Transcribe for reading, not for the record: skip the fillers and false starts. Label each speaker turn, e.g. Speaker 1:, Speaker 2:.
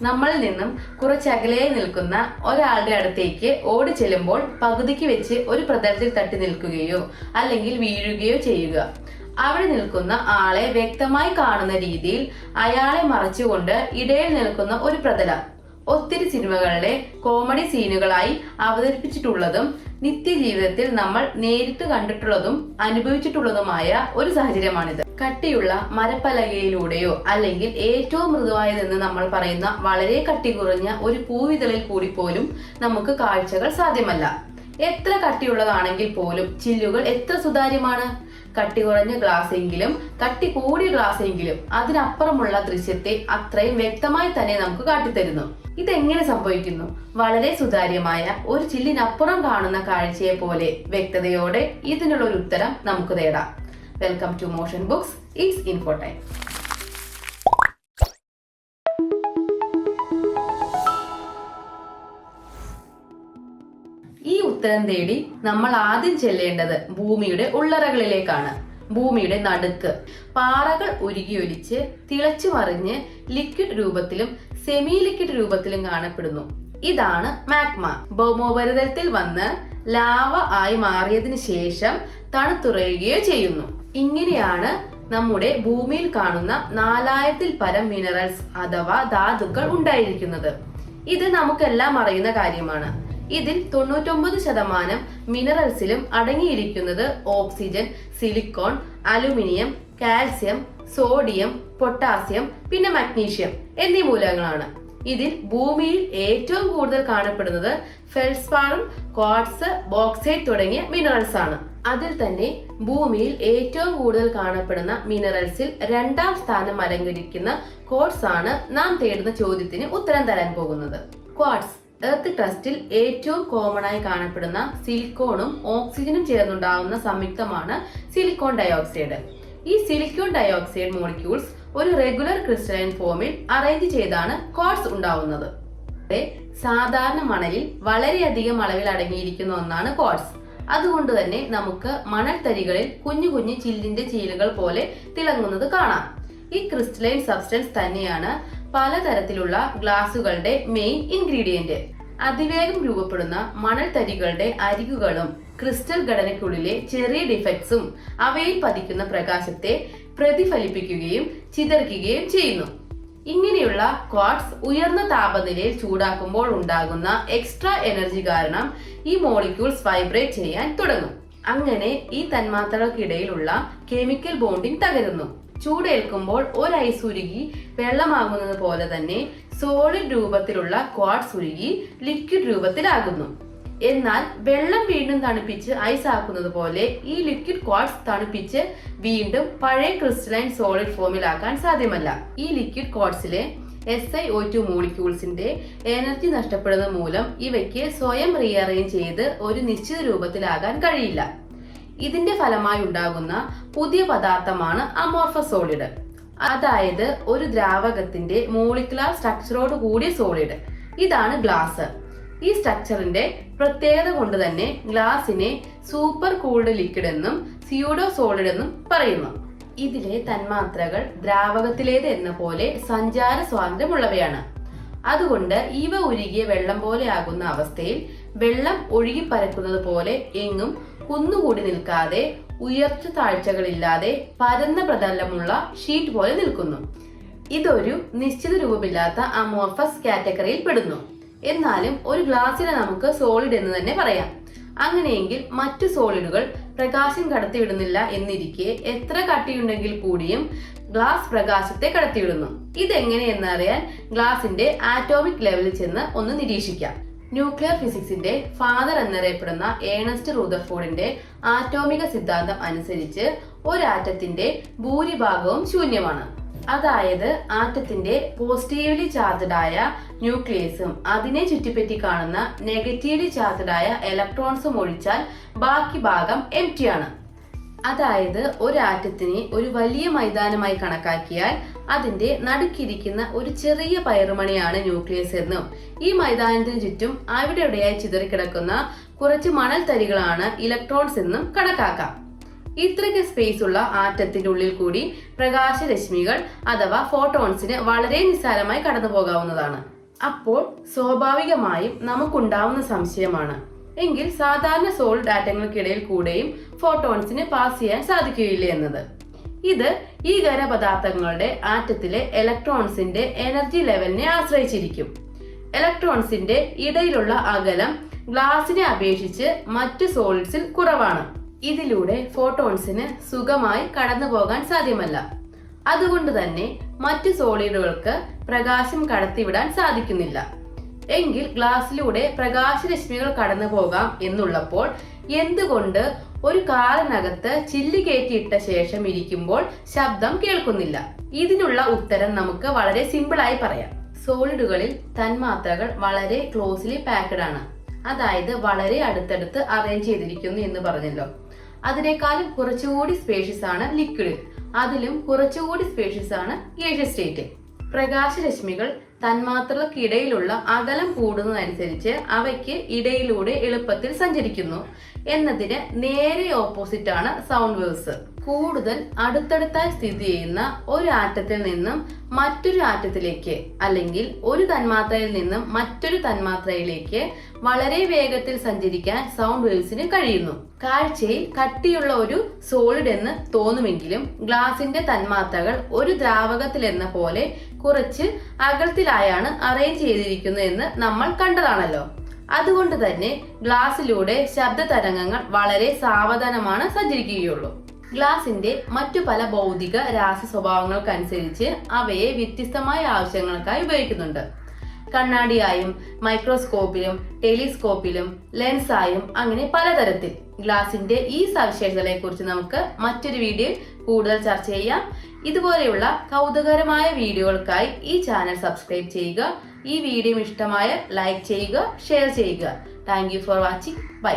Speaker 1: നമ്മളിൽ നിന്നും കുറച്ചകലെ നിൽക്കുന്ന ഒരാളുടെ അടുത്തേക്ക് ഓടി ചെല്ലുമ്പോൾ പകുതിക്ക് വെച്ച് ഒരു പ്രതലത്തിൽ തട്ടി നിൽക്കുകയോ അല്ലെങ്കിൽ വീഴുകയോ ചെയ്യുക. അവിടെ നിൽക്കുന്ന ആളെ വ്യക്തമായി കാണുന്ന രീതിയിൽ അയാളെ മറച്ചുകൊണ്ട് ഇടയിൽ നിൽക്കുന്ന ഒരു പ്രതലം ഒത്തിരി സിനിമകളിലെ കോമഡി സീനുകളായി അവതരിപ്പിച്ചിട്ടുള്ളതും നിത്യജീവിതത്തിൽ നമ്മൾ നേരിട്ട് കണ്ടിട്ടുള്ളതും അനുഭവിച്ചിട്ടുള്ളതുമായ ഒരു സാഹചര്യമാണിത്. കട്ടിയുള്ള മരപ്പലകയിലൂടെയോ അല്ലെങ്കിൽ ഏറ്റവും മൃദുവായതെന്ന് നമ്മൾ പറയുന്ന വളരെ കട്ടി കുറഞ്ഞ ഒരു പൂവിതളിൽ കൂടി പോലും നമുക്ക് കാഴ്ചകൾ സാധ്യമല്ല. എത്ര കട്ടിയുള്ളതാണെങ്കിൽ പോലും ചില്ലുകൾ എത്ര സുതാര്യമാണ്. കട്ടി കുറഞ്ഞ ഗ്ലാസ് എങ്കിലും കട്ടി കൂടിയ ഗ്ലാസ് എങ്കിലും അതിനപ്പുറമുള്ള ദൃശ്യത്തെ അത്രയും വ്യക്തമായി തന്നെ നമുക്ക് കാട്ടിത്തരുന്നു. ഇതെങ്ങനെ സംഭവിക്കുന്നു? വളരെ സുതാര്യമായ ഒരു ചില്ലിനപ്പുറം കാണുന്ന കാഴ്ചയെ പോലെ വ്യക്തതയോടെ ഇതിനുള്ള ഒരു ഉത്തരം നമുക്ക് തേടാം. Welcome to motion books. It's info time. ഈ ഉത്തരം തേടി നമ്മൾ ആദ്യം ചെല്ലേണ്ടത് ഭൂമിയുടെ ഉള്ളറകളിലേക്കാണ്. ഭൂമിയുടെ നടുക്ക് പാറകൾ ഉരുകിയൊലിച്ച് തിളച്ചു മറിഞ്ഞ് ലിക്വിഡ് രൂപത്തിലും സെമി ലിക്വിഡ് രൂപത്തിലും കാണപ്പെടുന്നു. ഇതാണ് മാഗ്മ. ഭൗമോപരിതലത്തിൽ വന്ന് ലാവ ആയി മാറിയതിനു ശേഷം തണുത്തുറയുകയോ ചെയ്യുന്നു. ഇങ്ങനെയാണ് നമ്മുടെ ഭൂമിയിൽ കാണുന്ന 4000-ൽ പരം മിനറൽസ് അഥവാ ധാതുക്കൾ ഉണ്ടായിരിക്കുന്നത്. ഇത് നമുക്കെല്ലാം അറിയുന്ന കാര്യമാണ്. ഇതിൽ 99% മിനറൽസിലും അടങ്ങിയിരിക്കുന്നത് oxygen, silicon, aluminium, calcium, sodium, potassium, പിന്നെ മഗ്നീഷ്യം എന്നീ മൂലകങ്ങളാണ്. ഇതിൽ ഭൂമിയിൽ ഏറ്റവും കൂടുതൽ കാണപ്പെടുന്നത് ഫെൽസ്പാറും, ക്വാർട്സ്, ബോക്സൈറ്റ് തുടങ്ങിയ മിനറൽസ് ആണ്. അതിൽ തന്നെ ഭൂമിയിൽ ഏറ്റവും കൂടുതൽ കാണപ്പെടുന്ന മിനറൽസിൽ 2ാം സ്ഥാനം അലങ്കരിക്കുന്ന ക്വാർട്സ് ആണ് നാം തേടുന്ന ചോദ്യത്തിന് ഉത്തരം തരാൻ പോകുന്നത്. ക്വാർട്സ് എർത്ത് ക്രസ്റ്റിൽ ഏറ്റവും കോമൺ ആയി കാണപ്പെടുന്ന സിലിക്കോണും ഓക്സിജനും ചേർന്നുണ്ടാവുന്ന സംയുക്തമാണ് സിലിക്കോൺ ഡയോക്സൈഡ്. ഈ സിലിക്കോൺ ഡയോക്സൈഡ് മോളിക്യൂൾസ് ഒരു റെഗുലർ ക്രിസ്റ്റലൈൻ ഫോമിൽ അറേഞ്ച് ചെയ്താണ് ക്വാർട്സ് ഉണ്ടാവുന്നത്. സാധാരണ മണലിൽ വളരെയധികം അളവിൽ അടങ്ങിയിരിക്കുന്ന ഒന്നാണ് ക്വാർട്സ്. അതുകൊണ്ട് തന്നെ നമുക്ക് മണൽത്തരികളിൽ കുഞ്ഞു കുഞ്ഞു ചില്ലിന്റെ ചീലുകൾ പോലെ തിളങ്ങുന്നത് കാണാം. ഈ ക്രിസ്റ്റലൈൻ സബ്സ്റ്റൻസ് തന്നെയാണ് പലതരത്തിലുള്ള ഗ്ലാസുകളുടെ മെയിൻ ഇൻഗ്രീഡിയന്റ്. അതിവേഗം രൂപപ്പെടുന്ന മണൽത്തരികളുടെ അരികുകളും ക്രിസ്റ്റൽ ഘടനയ്ക്കുള്ളിലെ ചെറിയ ഡിഫക്ട്സും അവയിൽ പതിക്കുന്ന പ്രകാശത്തെ പ്രതിഫലിപ്പിക്കുകയും ചിതറിക്കുകയും ചെയ്യുന്നു. ഇങ്ങനെയുള്ള ക്വാർട്സ് ഉയർന്ന താപനിലയിൽ ചൂടാക്കുമ്പോൾ ഉണ്ടാകുന്ന എക്സ്ട്രാ എനർജി കാരണം ഈ മോളിക്യൂൾസ് വൈബ്രേറ്റ് ചെയ്യാൻ തുടങ്ങും. അങ്ങനെ ഈ തന്മാത്രകൾക്കിടയിലുള്ള കെമിക്കൽ ബോണ്ടിങ് തകരുന്നു. ചൂടേൽക്കുമ്പോൾ ഒരു ഐസ് ഉരുകി വെള്ളമാകുന്നത് പോലെ തന്നെ സോളിഡ് രൂപത്തിലുള്ള ക്വാർട്സ് ഉരുകി ലിക്വിഡ് രൂപത്തിലാകുന്നു. എന്നാൽ വെള്ളം വീണ്ടും തണുപ്പിച്ച് ഐസ് ആക്കുന്നത് പോലെ ഈ ലിക്വിഡ് ക്വാർട്സ് തണുപ്പിച്ച് വീണ്ടും പഴയ ക്രിസ്റ്റലൈൻ സോളിഡ് ഫോമിലാക്കാൻ സാധ്യമല്ല. ഈ ലിക്വിഡ് ക്വാർട്സിലെ SiO2 മോളിക്യൂൾസിന്റെ എനർജി നഷ്ടപ്പെടുന്നത് മൂലം ഇവയ്ക്ക് സ്വയം റീഅറേഞ്ച് ചെയ്ത് ഒരു നിശ്ചിത രൂപത്തിലാകാൻ കഴിയില്ല. ഇതിന്റെ ഫലമായി ഉണ്ടാകുന്ന പുതിയ പദാർത്ഥമാണ് അമോർഫസ് സോളിഡ്, അതായത് ഒരു ദ്രാവകത്തിന്റെ മോളിക്കുലാർ സ്ട്രക്ചറോട് കൂടിയ സോളിഡ്. ഇതാണ് ഗ്ലാസ്. ഈ സ്ട്രക്ചറിന്റെ പ്രത്യേകത കൊണ്ട് തന്നെ ഗ്ലാസിനെ സൂപ്പർ കൂൾഡ് ലിക്വിഡ് എന്നും സ്യൂഡോ സോളിഡ് എന്നും പറയുന്നു. ഇതിലെ തന്മാത്രകൾ ദ്രാവകത്തിലേത് എന്ന പോലെ സഞ്ചാര സ്വാതന്ത്ര്യമുള്ളവയാണ്. അതുകൊണ്ട് ഇവ ഉരുകിയ വെള്ളം പോലെ ആകുന്ന അവസ്ഥയിൽ വെള്ളം ഒഴുകി പരക്കുന്നത് പോലെ എങ്ങും കുന്നുകൂടി നിൽക്കാതെ ഉയർച്ച താഴ്ചകളില്ലാതെ പരന്ന പ്രതലമുള്ള ഷീറ്റ് പോലെ നിൽക്കുന്നു. ഇതൊരു നിശ്ചിത രൂപമില്ലാത്ത അമോർഫസ് കാറ്റഗറിയിൽ പെടുന്നു. എന്നാലും ഒരു ഗ്ലാസിനെ നമുക്ക് സോളിഡ് എന്ന് തന്നെ പറയാം. അങ്ങനെയെങ്കിൽ മറ്റു സോളിഡുകൾ പ്രകാശം കടത്തിവിടുന്നില്ല എന്നിരിക്കെ എത്ര കട്ടിയുണ്ടെങ്കിൽ കൂടിയും ഗ്ലാസ് പ്രകാശത്തെ കടത്തിവിടുന്നു. ഇതെങ്ങനെയെന്നറിയാൻ ഗ്ലാസിന്റെ ആറ്റോമിക് ലെവലിൽ ചെന്ന് ഒന്ന് നിരീക്ഷിക്കാം. ന്യൂക്ലിയർ ഫിസിക്സിന്റെ ഫാദർ എന്നറിയപ്പെടുന്ന ഏണസ്റ്റ് റൂദർഫോർഡിന്റെ ആറ്റോമിക സിദ്ധാന്തം അനുസരിച്ച് ഒരാറ്റത്തിന്റെ ഭൂരിഭാഗവും ശൂന്യമാണ്. അതായത് ആറ്റത്തിന്റെ പോസിറ്റീവ്ലി ചാർജ്ഡ് ആയ ന്യൂക്ലിയസും അതിനെ ചുറ്റിപ്പറ്റി കാണുന്ന നെഗറ്റീവ്ലി ചാർജ്ഡ് ആയ ഇലക്ട്രോൺസും ഒഴിച്ചാൽ ബാക്കി ഭാഗം എംപ്റ്റി ആണ്. അതായത് ഒരു ആറ്റത്തിനെ ഒരു വലിയ മൈതാനമായി കണക്കാക്കിയാൽ അതിന്റെ നടുക്കിരിക്കുന്ന ഒരു ചെറിയ പയറുമണിയാണ് ന്യൂക്ലിയസ് എന്നും ഈ മൈതാനത്തിന് ചുറ്റും അവിടെയായി ചിതറിക്കിടക്കുന്ന കുറച്ച് മണൽ തരികളാണ് ഇലക്ട്രോൺസ് എന്നും കണക്കാക്കാം. ഇത്രയ്ക്ക് സ്പേസ് ഉള്ള ആറ്റത്തിന്റെ ഉള്ളിൽ കൂടി പ്രകാശരശ്മികൾ അഥവാ ഫോട്ടോൺസിന് വളരെ നിസ്സാരമായി കടന്നു പോകാവുന്നതാണ്. അപ്പോൾ സ്വാഭാവികമായും നമുക്കുണ്ടാവുന്ന സംശയമാണ്, എങ്കിൽ സാധാരണ സോളിഡ് ആറ്റങ്ങൾക്കിടയിൽ കൂടെയും ഫോട്ടോൺസിന് പാസ് ചെയ്യാൻ സാധിക്കുകയില്ല എന്നത്. ഇത് ഈ ഖരപദാർത്ഥങ്ങളുടെ ആറ്റത്തിലെ ഇലക്ട്രോൺസിന്റെ എനർജി ലെവലിനെ ആശ്രയിച്ചിരിക്കും. ഇലക്ട്രോൺസിന്റെ ഇടയിലുള്ള അകലം ഗ്ലാസിനെ അപേക്ഷിച്ച് മറ്റു സോളിഡ്സിൽ കുറവാണ്. ഇതിലൂടെ ഫോട്ടോൺസിന് സുഖമായി കടന്നു പോകാൻ സാധ്യമല്ല. അതുകൊണ്ട് തന്നെ മറ്റു സോളിഡുകൾക്ക് പ്രകാശം കടത്തിവിടാൻ സാധിക്കുന്നില്ല. എങ്കിൽ ഗ്ലാസ്സിലൂടെ പ്രകാശരശ്മികൾ കടന്നു പോകാം എന്നുള്ളപ്പോൾ എന്തുകൊണ്ട് ഒരു കാറിനകത്ത് ചില്ല് കയറ്റിയിട്ട ശേഷം ഇരിക്കുമ്പോൾ ശബ്ദം കേൾക്കുന്നില്ല? ഇതിനുള്ള ഉത്തരം നമുക്ക് വളരെ സിമ്പിളായി പറയാം. സോളിഡുകളിൽ തന്മാത്രകൾ വളരെ ക്ലോസ്ലി പാക്ഡ് ആണ്. അതായത് വളരെ അടുത്തടുത്ത് അറേഞ്ച് ചെയ്തിരിക്കുന്നു എന്ന് പറഞ്ഞല്ലോ. അതിനേക്കാളും കുറച്ചുകൂടി സ്പേഷ്യസ് ആണ് ലിക്വിഡിൽ, അതിലും കുറച്ചുകൂടി സ്പേഷ്യസ് ആണ് ഗ്യാസിയസ് സ്റ്റേറ്റ്. പ്രകാശരശ്മികൾ തന്മാത്രകൾക്കിടയിലുള്ള അകലം കൂടുന്നതനുസരിച്ച് അവയ്ക്ക് ഇടയിലൂടെ എളുപ്പത്തിൽ സഞ്ചരിക്കുന്നു എന്നതിന് നേരെ ഓപ്പോസിറ്റ് ആണ് സൗണ്ട് വേവ്സ്. കൂടുതൽ അടുത്തടുത്തായി സ്ഥിതി ചെയ്യുന്ന ഒരു ആറ്റത്തിൽ നിന്നും മറ്റൊരു ആറ്റത്തിലേക്ക് അല്ലെങ്കിൽ ഒരു തന്മാത്രയിൽ നിന്നും മറ്റൊരു തന്മാത്രയിലേക്ക് വളരെ വേഗത്തിൽ സഞ്ചരിക്കാൻ സൗണ്ട് വേവ്സിന് കഴിയുന്നു. കാഴ്ചയിൽ കട്ടിയുള്ള ഒരു സോളിഡ് എന്ന് തോന്നുമെങ്കിലും ഗ്ലാസിന്റെ തന്മാത്രകൾ ഒരു ദ്രാവകത്തിൽ എന്ന പോലെ കുറച്ച് അകലത്തിലായാണ് അറേഞ്ച് ചെയ്തിരിക്കുന്നത് എന്ന് നമ്മൾ കണ്ടതാണല്ലോ. അതുകൊണ്ട് തന്നെ ഗ്ലാസ്സിലൂടെ ശബ്ദ തരംഗങ്ങൾ വളരെ സാവധാനമാണ് സഞ്ചരിക്കുകയുള്ളൂ. ഗ്ലാസിന്റെ മറ്റു പല ഭൗതിക രാസ സ്വഭാവങ്ങൾക്കനുസരിച്ച് അവയെ വ്യത്യസ്തമായ ആവശ്യങ്ങൾക്കായി ഉപയോഗിക്കുന്നുണ്ട്. കണ്ണാടിയായും മൈക്രോസ്കോപ്പിലും ടെലിസ്കോപ്പിലും ലെൻസായും അങ്ങനെ പലതരത്തിൽ. ഗ്ലാസിന്റെ ഈ സവിശേഷതകളെ കുറിച്ച് നമുക്ക് മറ്റൊരു വീഡിയോയിൽ കൂടുതൽ ചർച്ച ചെയ്യാം. ഇതുപോലെയുള്ള കൗതുകകരമായ വീഡിയോകൾക്കായി ഈ ചാനൽ സബ്സ്ക്രൈബ് ചെയ്യുക. ഈ വീഡിയോ ഇഷ്ടമായ ലൈക്ക് ചെയ്യുക, ഷെയർ ചെയ്യുക. Thank you for watching. By.